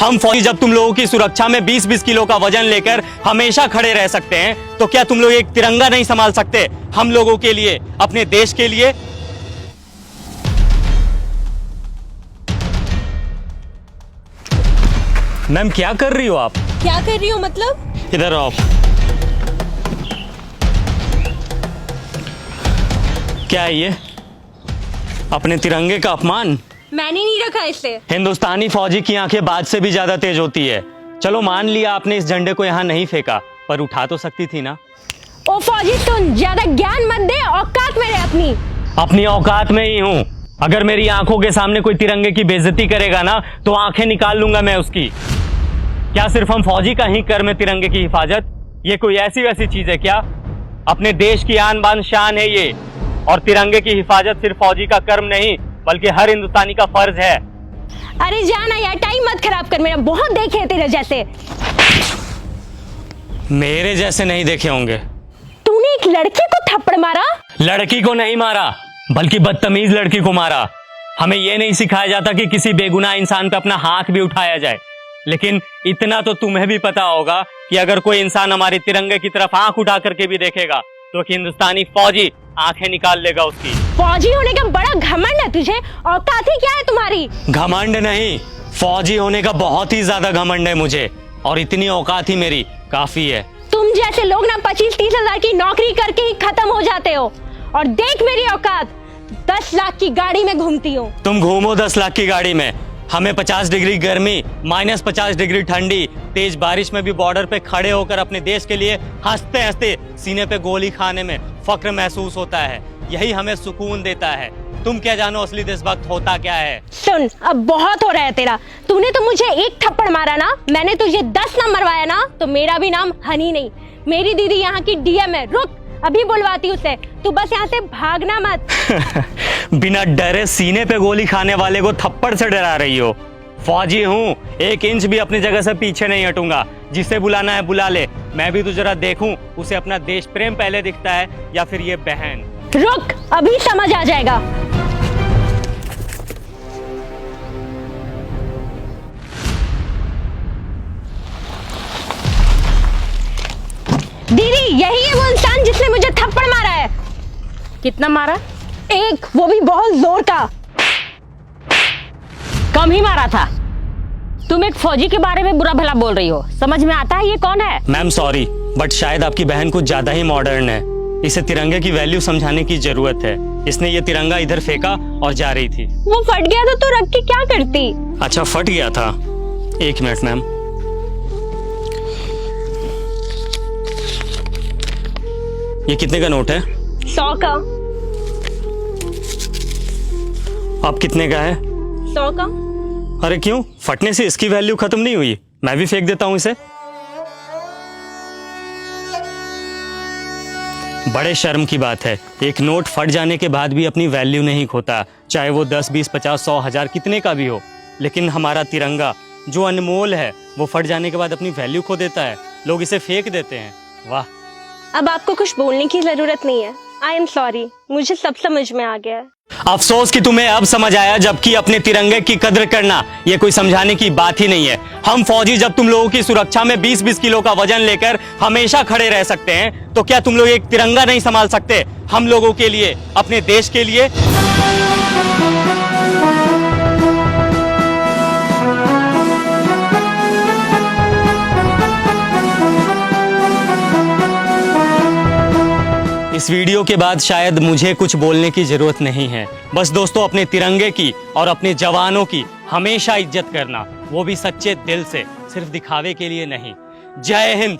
हम फौजी जब तुम लोगों की सुरक्षा में 20-20 किलो का वजन लेकर हमेशा खड़े रह सकते हैं, तो क्या तुम लोग एक तिरंगा नहीं संभाल सकते हम लोगों के लिए, अपने देश के लिए? मैम क्या कर रही हो आप? क्या कर रही हो मतलब? इधर आओ। क्या है ये? अपने तिरंगे का अपमान। मैंने नहीं रखा इसे। हिंदुस्तानी फौजी की आंखें बाज से भी ज्यादा तेज होती है। चलो मान लिया आपने इस झंडे को यहाँ नहीं फेंका, पर उठा तो सकती थी ना। ओ फौजी तुम ज्यादा ज्ञान मत दे, औकात में रह अपनी। अपनी औकात में ही हूँ। अगर मेरी आंखों के सामने कोई तिरंगे की बेइज्जती करेगा ना, तो आंखें निकाल लूंगा मैं उसकी। क्या सिर्फ हम फौजी का ही कर्म है तिरंगे की हिफाजत? ये कोई ऐसी वैसी चीज है क्या? अपने देश की आन बान शान है ये, और तिरंगे की हिफाजत सिर्फ फौजी का कर्म नहीं बल्कि हर हिंदुस्तानी का फर्ज है। अरे जाना यार, टाइम मत खराब कर मेरा, बहुत देखे हैं तेरे जैसे। मेरे जैसे नहीं देखे होंगे। तूने एक लड़के को थप्पड़ मारा? लड़की को नहीं मारा, बल्कि बदतमीज लड़की को मारा। हमें यह नहीं सिखाया जाता कि किसी बेगुनाह इंसान पे अपना हाथ भी उठाया जाए, लेकिन इतना तो तुम्हें भी पता होगा कि अगर कोई इंसान हमारे तिरंगे की तरफ आंख उठा करके भी देखेगा, तो हिंदुस्तानी फौजी आंखें निकाल लेगा उसकी। फौजी होने का बड़ा घमंड है तुझे, औकात ही क्या है तुम्हारी? घमंड नहीं, फौजी होने का बहुत ही ज्यादा घमंड है मुझे, और इतनी औकात ही मेरी काफी है। तुम जैसे लोग ना 25-30 हजार की नौकरी करके ही खत्म हो जाते हो, और देख मेरी औकात, 10 लाख की गाड़ी में घूमती हूँ। तुम घूमो 10 लाख की गाड़ी में, हमें 50 डिग्री गर्मी, -50 डिग्री ठंडी, तेज बारिश में भी बॉर्डर पे खड़े होकर अपने देश के लिए हंसते हंसते सीने पे गोली खाने में फक्र महसूस होता है। यही हमें सुकून देता है। तुम क्या जानो असली देशभक्त होता क्या है? सुन, अब बहुत हो रहा है तेरा। तूने तो मुझे एक थप्पड़ मारा ना, मैंने तुझे 10 ना मरवाया ना, तो मेरा भी नाम हनी नहीं। मेरी दीदी यहाँ की डीएम है। रुक, अभी बुलवाती उसे। तू बस यहाँ से भागना मत। बिना डरे सीने पे गोली खाने वाले को थप्पड़ से डरा रही हो? फौजी हूँ, 1 इंच भी अपनी जगह से पीछे नहीं हटूंगा। जिसे बुलाना है बुला ले। मैं भी तो जरा देखूं उसे अपना देश प्रेम पहले दिखता है या फिर ये बहन। रुक, अभी समझ आ जाएगा। दीदी, यही है वो इंसान जिसने मुझे थप्पड़ मारा है। कितना मारा? एक, वो भी बहुत जोर का। कम ही मारा था। तुम एक फौजी के बारे में बुरा भला बोल रही हो, समझ में आता है ये कौन है? मैम सॉरी, बट शायद आपकी बहन कुछ ज्यादा ही मॉडर्न है। इसे तिरंगे की वैल्यू समझाने की जरूरत है। इसने ये तिरंगा इधर फेंका और जा रही थी। वो फट गया तो तू रख के क्या करती? अच्छा, फट गया था। 1 मिनट मैम। ये कितने का नोट है? 100 का। अब कितने का है? 100 का। अरे क्यों, फटने से इसकी वैल्यू खत्म नहीं हुई? मैं भी फेंक देता हूं इसे। बड़े शर्म की बात है, एक नोट फट जाने के बाद भी अपनी वैल्यू नहीं खोता, चाहे वो 10, 20, 50, 100, 1000 कितने का भी हो। लेकिन हमारा तिरंगा जो अनमोल है, वो फट जाने के बाद अपनी वैल्यू खो देता है। लोग इसे फेंक देते हैं। वाह। अब आपको कुछ बोलने की जरूरत नहीं है। आई एम सॉरी, मुझे सब समझ में आ गया है। अफसोस कि तुम्हें अब समझ आया, जबकि अपने तिरंगे की कद्र करना ये कोई समझाने की बात ही नहीं है। हम फौजी जब तुम लोगों की सुरक्षा में 20-20 किलो का वजन लेकर हमेशा खड़े रह सकते हैं, तो क्या तुम लोग एक तिरंगा नहीं संभाल सकते हम लोगों के लिए, अपने देश के लिए? इस वीडियो के बाद शायद मुझे कुछ बोलने की जरूरत नहीं है। बस दोस्तों, अपने तिरंगे की और अपने जवानों की हमेशा इज्जत करना, वो भी सच्चे दिल से, सिर्फ दिखावे के लिए नहीं। जय हिंद।